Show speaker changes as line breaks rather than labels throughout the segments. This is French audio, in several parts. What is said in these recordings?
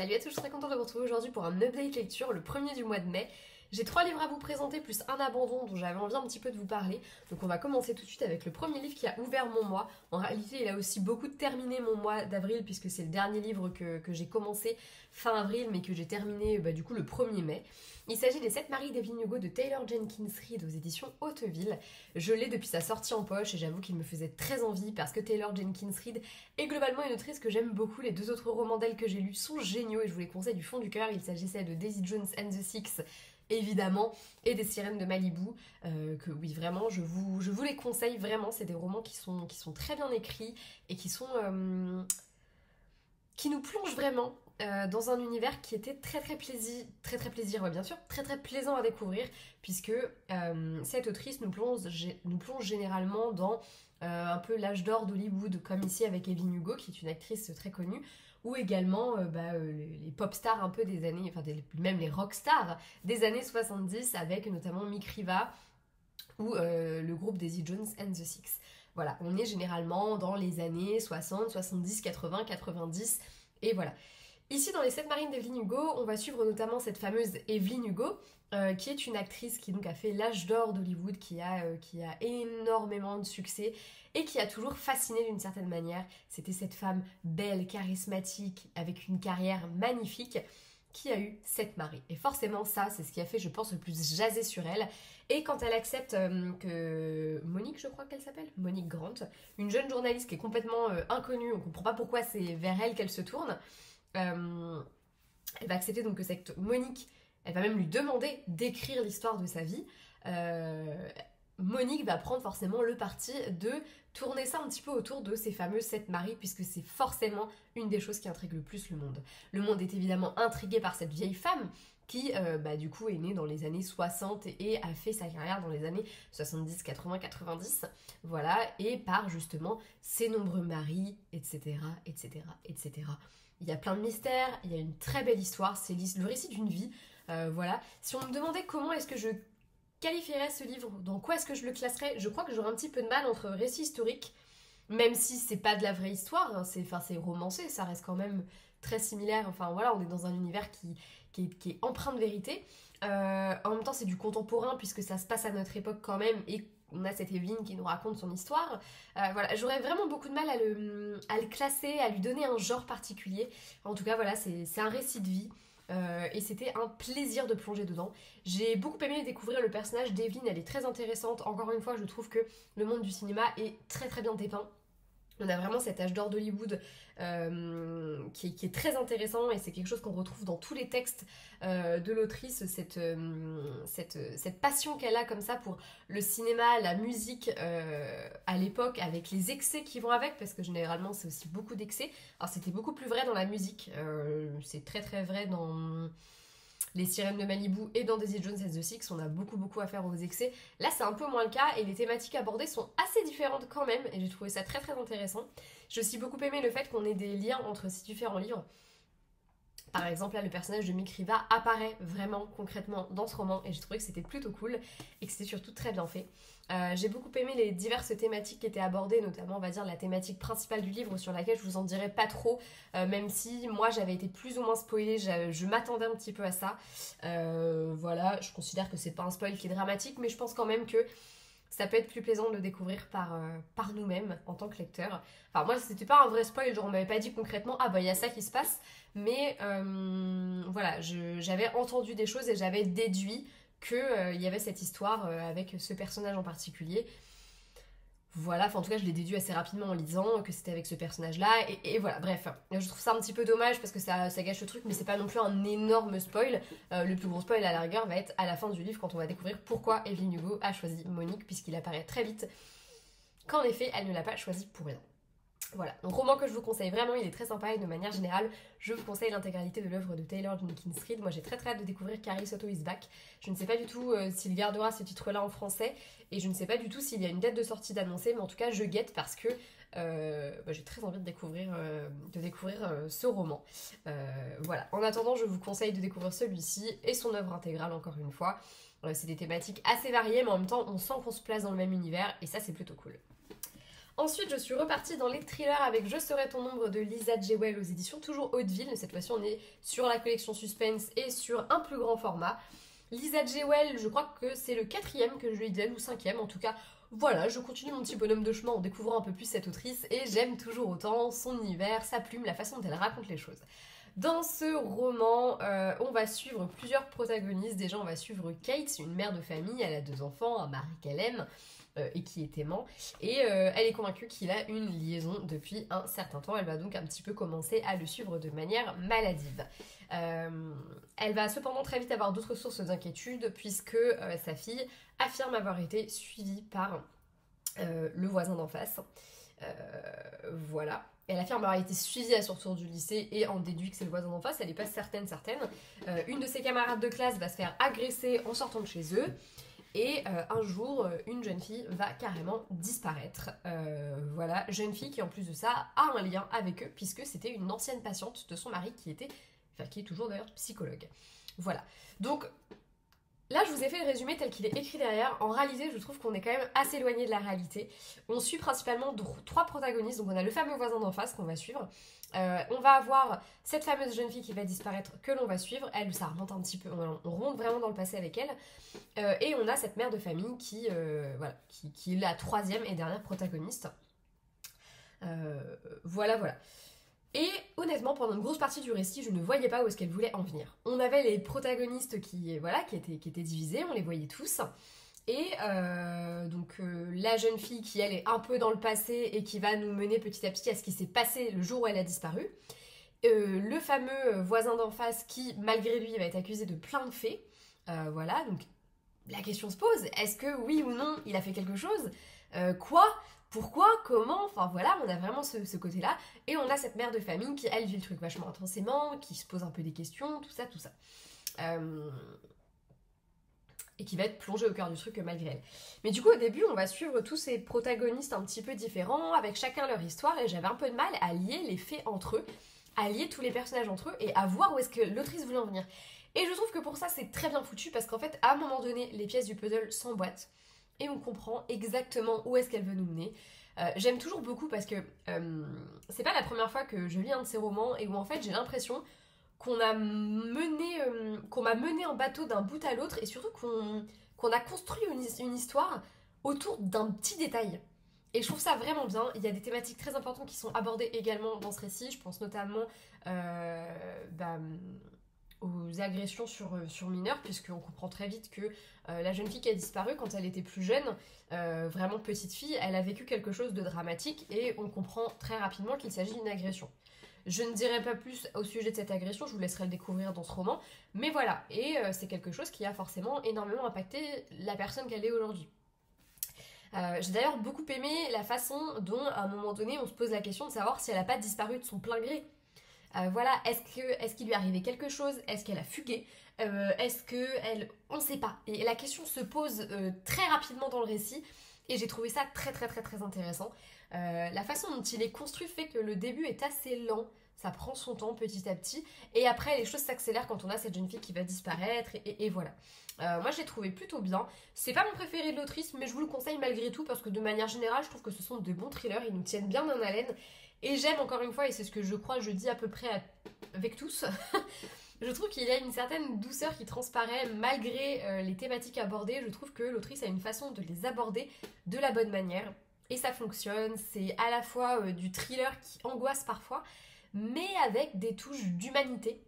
Salut à tous, je suis très contente de vous retrouver aujourd'hui pour un update lecture, le premier du mois de mai. J'ai 3 livres à vous présenter plus un abandon dont j'avais envie un petit peu de vous parler. Donc on va commencer tout de suite avec le premier livre qui a ouvert mon mois. En réalité il a aussi beaucoup terminé mon mois d'avril puisque c'est le dernier livre que j'ai commencé fin avril mais que j'ai terminé du coup le 1er mai. Il s'agit des 7 maris d'Evelyn Hugo de Taylor Jenkins Reid aux éditions Hauteville. Je l'ai depuis sa sortie en poche et j'avoue qu'il me faisait très envie parce que Taylor Jenkins Reid est globalement une autrice que j'aime beaucoup. Les 2 autres romans d'elle que j'ai lus sont géniaux et je vous les conseille du fond du cœur. Il s'agissait de Daisy Jones and the Six évidemment, et des Sirènes de Malibu, que oui vraiment je vous les conseille vraiment, c'est des romans qui sont très bien écrits et qui nous plongent vraiment dans un univers qui était très plaisir, ouais, bien sûr, très plaisant à découvrir, puisque cette autrice nous plonge généralement dans un peu l'âge d'or d'Hollywood, comme ici avec Evelyn Hugo, qui est une actrice très connue, ou également les pop stars un peu des années, enfin même les rock stars des années 70, avec notamment Mick Riva ou le groupe Daisy Jones and the Six. Voilà, on est généralement dans les années 60, 70, 80, 90, et voilà. Ici, dans les 7 marines d'Evelyn Hugo, on va suivre notamment cette fameuse Evelyn Hugo, qui est une actrice qui donc a fait l'âge d'or d'Hollywood, qui a énormément de succès et qui a toujours fasciné d'une certaine manière. C'était cette femme belle, charismatique, avec une carrière magnifique, qui a eu 7 maris. Et forcément ça, c'est ce qui a fait, je pense, le plus jaser sur elle. Et quand elle accepte que Monique, je crois qu'elle s'appelle, Monique Grant, une jeune journaliste qui est complètement inconnue, on comprend pas pourquoi c'est vers elle qu'elle se tourne, elle va accepter donc que cette Monique, elle va même lui demander d'écrire l'histoire de sa vie. Monique va prendre forcément le parti de tourner ça un petit peu autour de ces fameux 7 maris, puisque c'est forcément une des choses qui intrigue le plus le monde. Le monde est évidemment intrigué par cette vieille femme qui du coup est née dans les années 60 et a fait sa carrière dans les années 70, 80, 90, voilà, et par justement ses nombreux maris, etc., etc., etc. Il y a plein de mystères, il y a une très belle histoire, c'est le récit d'une vie, voilà. Si on me demandait comment est-ce que je qualifierais ce livre, dans quoi est-ce que je le classerais, je crois que j'aurais un petit peu de mal entre récit historique, même si c'est pas de la vraie histoire, hein, c'est romancé, ça reste quand même très similaire, enfin voilà, on est dans un univers qui est empreint de vérité, en même temps c'est du contemporain puisque ça se passe à notre époque quand même et on a cette Evelyn qui nous raconte son histoire. Voilà, j'aurais vraiment beaucoup de mal à le classer, à lui donner un genre particulier. En tout cas, voilà, c'est un récit de vie. Et c'était un plaisir de plonger dedans. J'ai beaucoup aimé découvrir le personnage d'Evelyn, elle est très intéressante. Encore une fois, je trouve que le monde du cinéma est très bien dépeint. On a vraiment cet âge d'or d'Hollywood qui est très intéressant et c'est quelque chose qu'on retrouve dans tous les textes de l'autrice, cette passion qu'elle a comme ça pour le cinéma, la musique à l'époque avec les excès qui vont avec, parce que généralement c'est aussi beaucoup d'excès. Alors c'était beaucoup plus vrai dans la musique, c'est très vrai dans les Sirènes de Malibu et dans Daisy Jones and the Six, on a beaucoup à faire aux excès. Là, c'est un peu moins le cas et les thématiques abordées sont assez différentes quand même et j'ai trouvé ça très intéressant. J'ai aussi beaucoup aimé le fait qu'on ait des liens entre ces différents livres. Par exemple, là, le personnage de Mick Riva apparaît vraiment concrètement dans ce roman et j'ai trouvé que c'était plutôt cool et que c'était surtout très bien fait. J'ai beaucoup aimé les diverses thématiques qui étaient abordées, notamment, on va dire, la thématique principale du livre sur laquelle je vous en dirai pas trop, même si moi j'avais été plus ou moins spoilée, je m'attendais un petit peu à ça. Voilà, je considère que c'est pas un spoil qui est dramatique, mais je pense quand même que ça peut être plus plaisant de le découvrir par nous-mêmes en tant que lecteur. Enfin, moi, c'était pas un vrai spoil, genre on m'avait pas dit concrètement, ah bah il y a ça qui se passe, mais voilà, j'avais entendu des choses et j'avais déduit qu'il y avait cette histoire avec ce personnage en particulier. Voilà, enfin en tout cas je l'ai déduit assez rapidement en lisant que c'était avec ce personnage-là, et voilà, bref. Je trouve ça un petit peu dommage parce que ça gâche le truc, mais c'est pas non plus un énorme spoil. Le plus gros spoil à la rigueur va être à la fin du livre quand on va découvrir pourquoi Evelyn Hugo a choisi Monique, puisqu'il apparaît très vite qu'en effet elle ne l'a pas choisi pour rien. Voilà, donc roman que je vous conseille vraiment, il est très sympa et de manière générale, je vous conseille l'intégralité de l'œuvre de Taylor Jenkins Reid. Moi j'ai très hâte de découvrir Carrie Soto is Back. Je ne sais pas du tout s'il gardera ce titre-là en français et je ne sais pas du tout s'il y a une date de sortie d'annoncer, mais en tout cas je guette parce que j'ai très envie de découvrir ce roman. Voilà, en attendant, je vous conseille de découvrir celui-ci et son œuvre intégrale encore une fois. C'est des thématiques assez variées, mais en même temps on sent qu'on se place dans le même univers et ça c'est plutôt cool. Ensuite, je suis repartie dans les thrillers avec Je serai ton ombre de Lisa Jewell aux éditions toujours Hauteville. Cette fois-ci, on est sur la collection Suspense et sur un plus grand format. Lisa Jewell, je crois que c'est le 4e que je lui donne, ou 5e en tout cas. Voilà, je continue mon petit bonhomme de chemin en découvrant un peu plus cette autrice et j'aime toujours autant son univers, sa plume, la façon dont elle raconte les choses. Dans ce roman, on va suivre plusieurs protagonistes. Déjà, on va suivre Kate, une mère de famille, elle a 2 enfants, un mari qu'elle aime et qui est aimant. Et elle est convaincue qu'il a une liaison depuis un certain temps. Elle va donc un petit peu commencer à le suivre de manière maladive. Elle va cependant très vite avoir d'autres sources d'inquiétude puisque sa fille affirme avoir été suivie par le voisin d'en face. Voilà. Elle affirme avoir été suivie à son retour du lycée et en déduit que c'est le voisin d'en face. Elle n'est pas certaine. Une de ses camarades de classe va se faire agresser en sortant de chez eux. Et un jour, une jeune fille va carrément disparaître. Voilà, jeune fille qui en plus de ça a un lien avec eux puisque c'était une ancienne patiente de son mari qui est toujours d'ailleurs psychologue. Voilà. Donc là, je vous ai fait le résumé tel qu'il est écrit derrière. En réalité, je trouve qu'on est quand même assez éloigné de la réalité. On suit principalement 3 protagonistes. Donc on a le fameux voisin d'en face qu'on va suivre. On va avoir cette fameuse jeune fille qui va disparaître que l'on va suivre. Elle, ça remonte un petit peu. On remonte vraiment dans le passé avec elle. Et on a cette mère de famille qui est la 3e et dernière protagoniste. Voilà. Et honnêtement, pendant une grosse partie du récit, je ne voyais pas où est-ce qu'elle voulait en venir. On avait les protagonistes qui étaient divisés, on les voyait tous. Et la jeune fille qui, elle, est un peu dans le passé et qui va nous mener petit à petit à ce qui s'est passé le jour où elle a disparu. Le fameux voisin d'en face qui, malgré lui, va être accusé de plein de faits. Voilà, donc la question se pose, est-ce que oui ou non, il a fait quelque chose ? Quoi ? Pourquoi ? Comment ? Enfin voilà, on a vraiment ce côté-là. Et on a cette mère de famille qui, elle, vit le truc vachement intensément, qui se pose un peu des questions, tout ça. Et qui va être plongée au cœur du truc malgré elle. Mais du coup, au début, on va suivre tous ces protagonistes un petit peu différents, avec chacun leur histoire, et j'avais un peu de mal à lier les faits entre eux, à lier tous les personnages entre eux, et à voir où est-ce que l'autrice voulait en venir. Et je trouve que pour ça, c'est très bien foutu, parce qu'en fait, à un moment donné, les pièces du puzzle s'emboîtent, et on comprend exactement où est-ce qu'elle veut nous mener. J'aime toujours beaucoup parce que c'est pas la première fois que je lis un de ces romans et où en fait j'ai l'impression qu'on m'a mené en bateau d'un bout à l'autre et surtout qu'on a construit une histoire autour d'un petit détail. Et je trouve ça vraiment bien. Il y a des thématiques très importantes qui sont abordées également dans ce récit. Je pense notamment aux agressions sur mineurs, puisqu'on comprend très vite que la jeune fille qui a disparu quand elle était plus jeune, vraiment petite fille, elle a vécu quelque chose de dramatique et on comprend très rapidement qu'il s'agit d'une agression. Je ne dirai pas plus au sujet de cette agression, je vous laisserai le découvrir dans ce roman, mais voilà, et c'est quelque chose qui a forcément énormément impacté la personne qu'elle est aujourd'hui. J'ai d'ailleurs beaucoup aimé la façon dont, à un moment donné, on se pose la question de savoir si elle n'a pas disparu de son plein gré. Voilà, est-ce qu'il lui est arrivé quelque chose ? Est-ce qu'elle a fugué ? On ne sait pas. Et la question se pose très rapidement dans le récit, et j'ai trouvé ça très très très très intéressant. La façon dont il est construit fait que le début est assez lent, ça prend son temps petit à petit, et après les choses s'accélèrent quand on a cette jeune fille qui va disparaître, et voilà. Moi je l'ai trouvé plutôt bien. C'est pas mon préféré de l'autrice, mais je vous le conseille malgré tout, parce que de manière générale, je trouve que ce sont de bons thrillers, ils nous tiennent bien en haleine, et j'aime encore une fois, et c'est ce que je crois, je dis à peu près avec tous, je trouve qu'il y a une certaine douceur qui transparaît malgré les thématiques abordées. Je trouve que l'autrice a une façon de les aborder de la bonne manière. Et ça fonctionne, c'est à la fois du thriller qui angoisse parfois, mais avec des touches d'humanité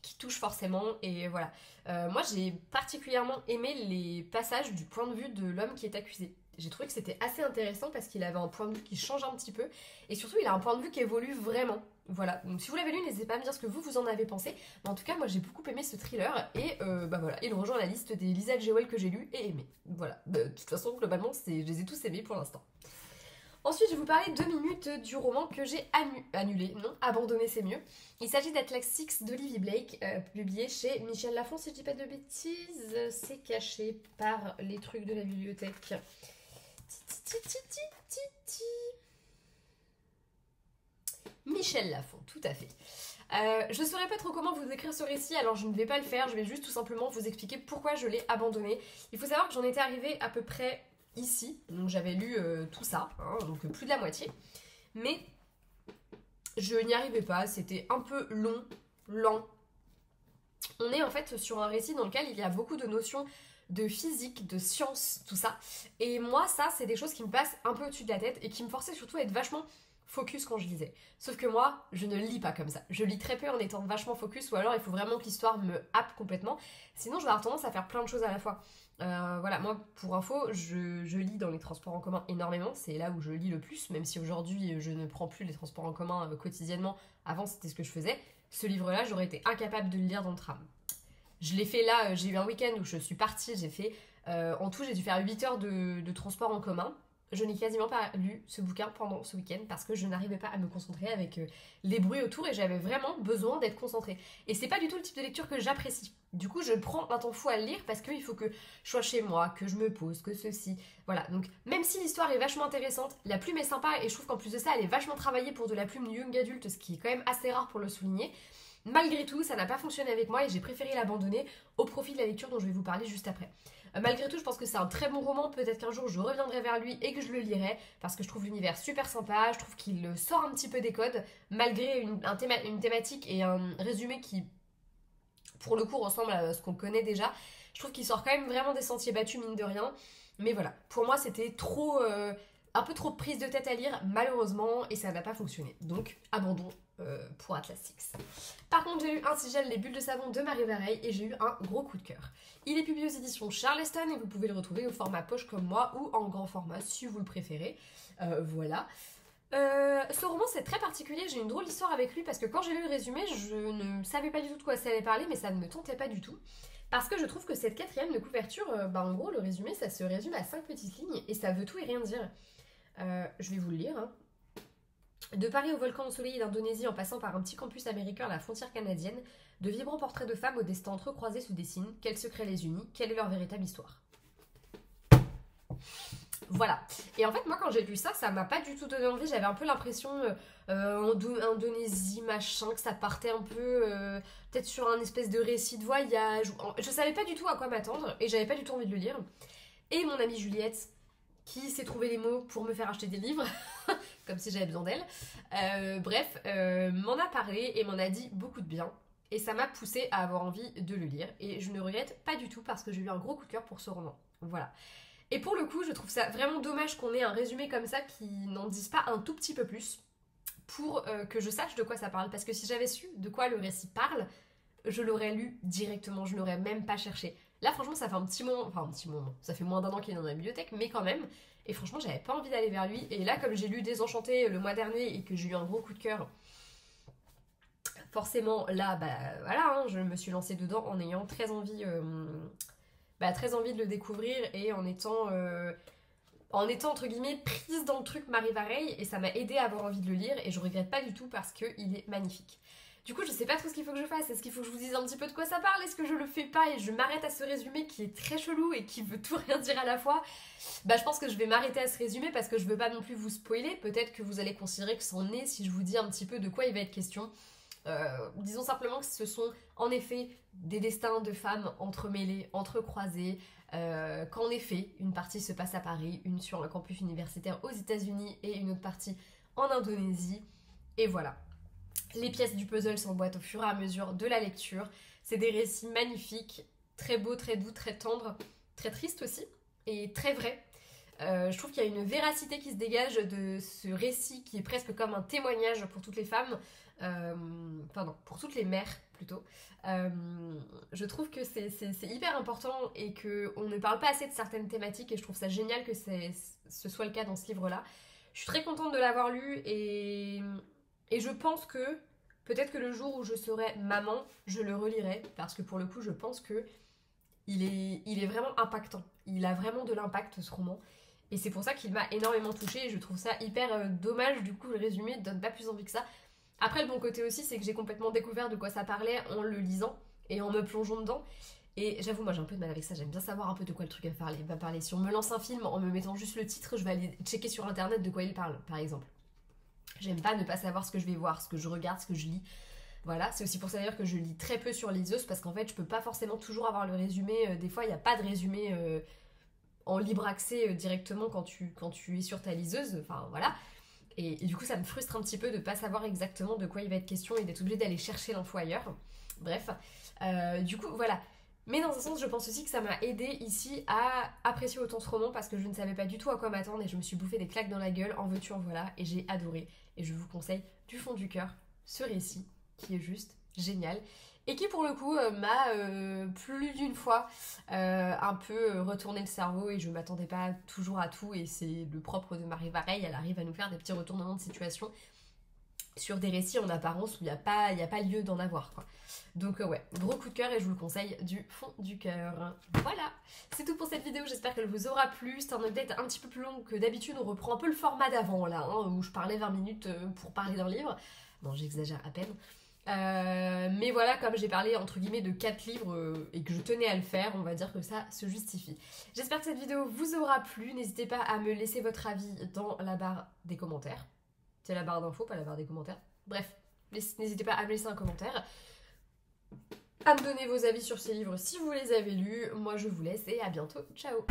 qui touchent forcément, et voilà. Moi j'ai particulièrement aimé les passages du point de vue de l'homme qui est accusé. J'ai trouvé que c'était assez intéressant parce qu'il avait un point de vue qui change un petit peu, et surtout il a un point de vue qui évolue vraiment. Voilà, donc si vous l'avez lu, n'hésitez pas à me dire ce que vous en avez pensé. Mais en tout cas, moi j'ai beaucoup aimé ce thriller, et voilà, il rejoint la liste des Lisa Jewell que j'ai lu et aimé. Voilà, de toute façon, globalement, je les ai tous aimés pour l'instant. Ensuite, je vais vous parler 2 minutes du roman que j'ai abandonné, c'est mieux. Il s'agit d'Atlas Six d'Olivia Blake, publié chez Michel Lafon, si je dis pas de bêtises. C'est caché par les trucs de la bibliothèque. Michel Lafon, tout à fait. Je ne saurais pas trop comment vous décrire ce récit, alors je ne vais pas le faire, je vais juste tout simplement vous expliquer pourquoi je l'ai abandonné. Il faut savoir que j'en étais arrivée à peu près ici, donc j'avais lu tout ça, hein, donc plus de la moitié, mais je n'y arrivais pas, c'était un peu long, lent. On est en fait sur un récit dans lequel il y a beaucoup de notions de physique, de science, tout ça. Et moi, ça, c'est des choses qui me passent un peu au-dessus de la tête et qui me forçaient surtout à être vachement focus quand je lisais. Sauf que moi, je ne lis pas comme ça. Je lis très peu en étant vachement focus ou alors il faut vraiment que l'histoire me happe complètement. Sinon, je vais avoir tendance à faire plein de choses à la fois. Voilà, moi, pour info, je lis dans les transports en commun énormément. C'est là où je lis le plus, même si aujourd'hui, je ne prends plus les transports en commun quotidiennement. Avant, c'était ce que je faisais. Ce livre-là, j'aurais été incapable de le lire dans le tram. Je l'ai fait là, j'ai eu un week-end où je suis partie, j'ai fait... en tout, j'ai dû faire 8 heures de transport en commun. Je n'ai quasiment pas lu ce bouquin pendant ce week-end parce que je n'arrivais pas à me concentrer avec les bruits autour et j'avais vraiment besoin d'être concentrée. Et c'est pas du tout le type de lecture que j'apprécie. Du coup, je prends un temps fou à le lire parce qu'il faut que je sois chez moi, que je me pose, que ceci... Voilà, donc même si l'histoire est vachement intéressante, la plume est sympa et je trouve qu'en plus de ça, elle est vachement travaillée pour de la plume young adulte, ce qui est quand même assez rare pour le souligner. Malgré tout, ça n'a pas fonctionné avec moi et j'ai préféré l'abandonner au profit de la lecture dont je vais vous parler juste après. Malgré tout, je pense que c'est un très bon roman, peut-être qu'un jour je reviendrai vers lui et que je le lirai, parce que je trouve l'univers super sympa, je trouve qu'il sort un petit peu des codes, malgré une thématique et un résumé qui, pour le coup, ressemble à ce qu'on connaît déjà. Je trouve qu'il sort quand même vraiment des sentiers battus, mine de rien. Mais voilà, pour moi c'était trop... un peu trop prise de tête à lire, malheureusement, et ça n'a pas fonctionné. Donc, abandon pour Atlas Six. Par contre, j'ai lu Un sigel, les bulles de savon de Marie Vareille, et j'ai eu un gros coup de cœur. Il est publié aux éditions Charleston, et vous pouvez le retrouver au format poche comme moi, ou en grand format, si vous le préférez. Voilà. Ce roman, c'est très particulier, j'ai une drôle d'histoire avec lui, parce que quand j'ai lu le résumé, je ne savais pas du tout de quoi ça allait parler, mais ça ne me tentait pas du tout. Parce que je trouve que cette quatrième de couverture, en gros, le résumé, ça se résume à 5 petites lignes, et ça veut tout et rien dire. Je vais vous le lire. Hein. De Paris au volcan ensoleillé d'Indonésie en passant par un petit campus américain à la frontière canadienne, de vibrants portraits de femmes au destin entrecroisé se dessinent. Quels secrets les unit? Quelle est leur véritable histoire? Voilà. Et en fait, moi, quand j'ai lu ça, ça m'a pas du tout donné envie. J'avais un peu l'impression, Indonésie, machin, que ça partait un peu, peut-être sur un espèce de récit de voyage. Je savais pas du tout à quoi m'attendre et j'avais pas du tout envie de le lire. Et mon amie Juliette, qui s'est trouvé les mots pour me faire acheter des livres, comme si j'avais besoin d'elle. M'en a parlé et m'en a dit beaucoup de bien. Et ça m'a poussée à avoir envie de le lire. Et je ne regrette pas du tout parce que j'ai eu un gros coup de cœur pour ce roman. Voilà. Et pour le coup, je trouve ça vraiment dommage qu'on ait un résumé comme ça qui n'en dise pas un tout petit peu plus pour que je sache de quoi ça parle. Parce que si j'avais su de quoi le récit parle, je l'aurais lu directement, je n'aurais même pas cherché. Là, franchement, ça fait un petit moment, ça fait moins d'1 an qu'il est dans la bibliothèque, mais quand même. Et franchement, j'avais pas envie d'aller vers lui. Et là, comme j'ai lu Désenchanté le mois dernier et que j'ai eu un gros coup de cœur, forcément, là, voilà, hein, je me suis lancée dedans en ayant très envie de le découvrir et en étant entre guillemets prise dans le truc Marie Vareille, et ça m'a aidé à avoir envie de le lire et je regrette pas du tout parce qu'il est magnifique. Du coup, je sais pas trop ce qu'il faut que je fasse. Est-ce qu'il faut que je vous dise un petit peu de quoi ça parle? Est-ce que je le fais pas et je m'arrête à ce résumé qui est très chelou et qui veut tout rien dire à la fois? Je pense que je vais m'arrêter à ce résumé parce que je veux pas non plus vous spoiler. Peut-être que vous allez considérer que c'en est si je vous dis un petit peu de quoi il va être question. Disons simplement que ce sont en effet des destins de femmes entremêlés, entrecroisés, qu'en effet une partie se passe à Paris, une sur un campus universitaire aux États-Unis et une autre partie en Indonésie. Et voilà. Les pièces du puzzle s'emboîtent au fur et à mesure de la lecture. C'est des récits magnifiques, très beaux, très doux, très tendres, très tristes aussi, et très vrais. Je trouve qu'il y a une véracité qui se dégage de ce récit qui est presque comme un témoignage pour toutes les femmes, pour toutes les mères plutôt. Je trouve que c'est hyper important et qu'on ne parle pas assez de certaines thématiques et je trouve ça génial que ce soit le cas dans ce livre-là. Je suis très contente de l'avoir lu et je pense que peut-être que le jour où je serai maman, je le relirai parce que pour le coup, je pense que il est vraiment impactant. Il a vraiment de l'impact ce roman. Et c'est pour ça qu'il m'a énormément touchée et je trouve ça hyper dommage. Du coup, le résumé ne donne pas plus envie que ça. Après, le bon côté aussi, c'est que j'ai complètement découvert de quoi ça parlait en le lisant et en me plongeant dedans. Et j'avoue, moi j'ai un peu de mal avec ça, j'aime bien savoir un peu de quoi le truc va parler. Si on me lance un film en me mettant juste le titre, je vais aller checker sur internet de quoi il parle, par exemple. J'aime pas ne pas savoir ce que je vais voir, ce que je regarde, ce que je lis. Voilà, c'est aussi pour ça d'ailleurs que je lis très peu sur Liseuse parce qu'en fait, je peux pas forcément toujours avoir le résumé. Des fois, il n'y a pas de résumé en libre accès directement quand tu es sur ta liseuse, enfin voilà. Et du coup, ça me frustre un petit peu de pas savoir exactement de quoi il va être question et d'être obligé d'aller chercher l'info ailleurs. Bref, du coup, voilà. Mais dans un sens, je pense aussi que ça m'a aidé ici à apprécier autant ce roman parce que je ne savais pas du tout à quoi m'attendre et je me suis bouffé des claques dans la gueule, en veux-tu, en voilà, et j'ai adoré. Et je vous conseille du fond du cœur ce récit qui est juste génial et qui pour le coup m'a plus d'une fois un peu retourné le cerveau et je m'attendais pas toujours à tout et c'est le propre de Marie Vareille, elle arrive à nous faire des petits retournements de situation sur des récits en apparence où il n'y a pas lieu d'en avoir quoi. Donc ouais, gros coup de cœur et je vous le conseille du fond du cœur. Voilà, c'est tout pour cette vidéo, j'espère qu'elle vous aura plu. C'est un update un petit peu plus long que d'habitude, on reprend un peu le format d'avant là, hein, où je parlais 20 minutes pour parler d'un livre. Non, j'exagère à peine. Mais voilà, comme j'ai parlé entre guillemets de 4 livres et que je tenais à le faire, on va dire que ça se justifie. J'espère que cette vidéo vous aura plu, n'hésitez pas à me laisser votre avis dans la barre des commentaires. C'est la barre d'infos, pas la barre des commentaires. Bref, n'hésitez pas à me laisser un commentaire, à me donner vos avis sur ces livres si vous les avez lus. Moi je vous laisse et à bientôt, ciao.